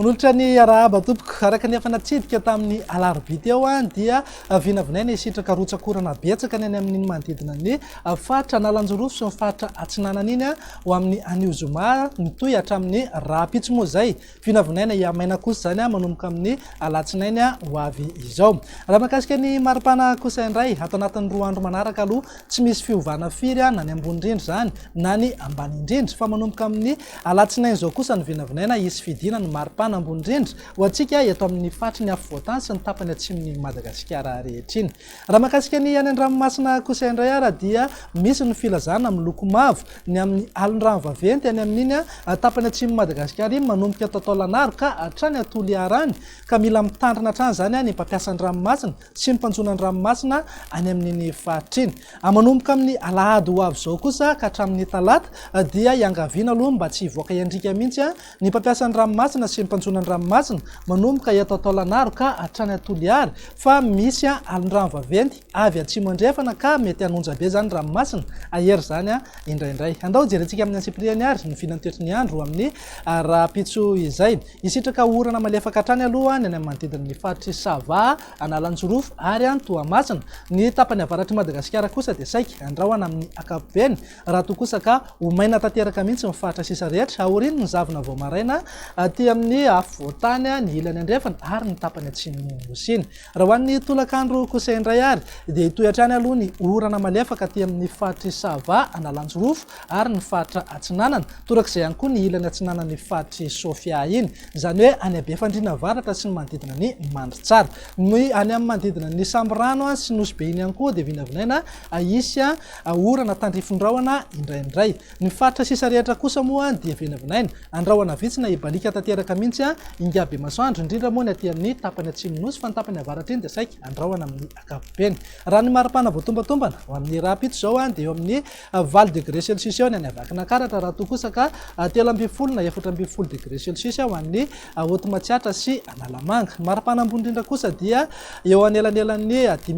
Manolotra ny arahaba tompoko araka ny efa natsidika tamin'ny alarobia teo dia vinavinaina isitraka rotsakorana betsaka ny any amin'ny manodidina ny fatra analanjorofo sy ny fatra atsinanana iny ho amin'ny anio zoma mitoy hatramin'ny rapitso moa zay vinavinaina iamaina kosa zany manomboka amin'ny alatsinainy ho avy izao. Raha makasika ny maripana kosa indray atao anatin'ny 2 andro manaraka aloha tsy misy fiovana firy na ny ambony indrindra zany na ny ambany indrindra fa manomboka amin'ny alatsinainy zao kosa ny vinavinaina isy fidina ny maripana ambony indrindra ho antsika eto amin'ny fatry ny afovoantany sy ny tapany atsimon'ny Madagasikara rehetra iny. Raha makasika ny any an-dranomasina kosa indray ara dia misy ny filazana miloko mavo ny amin'ny alon-drano vaventy any amin'iny tapany atsimon'ny Madagasikara iny manomboka eto Taolagnaro ka hatrany Toliarany ka mila mitandrina hatrany zany ny mpampiasa an-dranomasina sy ny mpanjona an-dranomasina any amin'iny fatra iny. Manomboka amin'ny alahady ho avy zao kosa ka hatramin'ny talata dia iangaviana aloha mba tsy hivoaka iandrika mihitsy ny mpampiasa an-dranomasina sy ny mpanjona an-dranomasina manomboka eto Taolagnaro ka hatrany Toliara fa misy alon-drano vaventy avy atsimo andrefana ka mety hanonja be zany ranomasina ahery zany indraindray. Andao jerentsika amin'ny ansipriany ary ny finantoetry ny andro amin'ny rapitso izay isitraka orana malefaka hatrany aloha ny any manodidina ny faritry Sava analanjorofo ary Toamasina ny tapany avaratry Madagasikara kosa dia saika andrahoana amin'ny akapobeny raha toa kosa ka ho maina tanteraka mihitsy ny faritra sisa rehetra aoriny ny zavona vao maraina aty amin'ny afovoantany ny ilany andrefana ary ny tapany atsimon'ny nosiny. Raha ho an'ny tolakandro kosa indray ary dia hitoy hatrany aloha ny orana malefaka aty amin'ny faritry Sava analanjorofo ary ny faritra atsinanana torak'izay ihany koa ny ilany atsinanan'ny faritry Sofia iny zany hoe any Befandriana avaratra sy ny manodidina ny Mandritsara ny any amin'ny manodidina ny Samborano sy nosy be iny ihany koa dia vinavinaina isy orana tandrifondrahona indraindray. Ny faritra sisa rehetra kosa moa dia vinavinaina andrahoana vitsy na ibalika tanteraka mihitsy ingabe masoandro indrindra moa ny aty amin'ny tapany atsimo nosy fa ny tapany avaratra iny dia saika andrahoana amin'ny akapobeny. Raha ny maripana voatombatombana ho amin'ny rapitso zao dia eo amin'ny 20 degré celsius eo ny any avakinankaratra raha toa kosa ka 13 na 14 degré celsius ho an'ny Otmatsiatra sy Analamanga. Maripana ambony indrindra kosa dia eo anelanelan'ny 5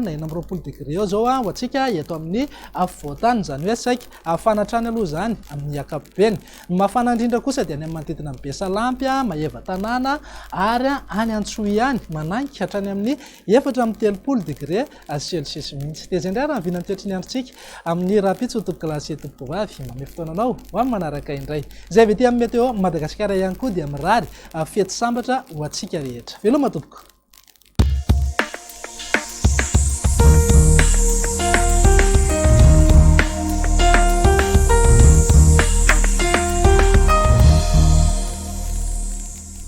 na 20 degré eo zao ho antsika eto amin'ny afovoantany zany hoe saika afanatrany aloha zany amin'ny akapobeny. Ny mafana indrindra kosa dia any amin'ny manodidina ny Besalampy Maheva Tanàna ary any Antsohiany ihany manangy hatrany amin'ny 4 degré celsius mihitsy. Dia zay indray raha ny vinantoetry ny androntsika amin'ny rapitso tompoko lasy tompoko vavy mame fotoananao ho amin'ny manaraka indray. Zay avy ety amin'ny météo Madagasikara ihany koa dia mirary fety sambatra ho antsika rehetra. Veloma tompoko.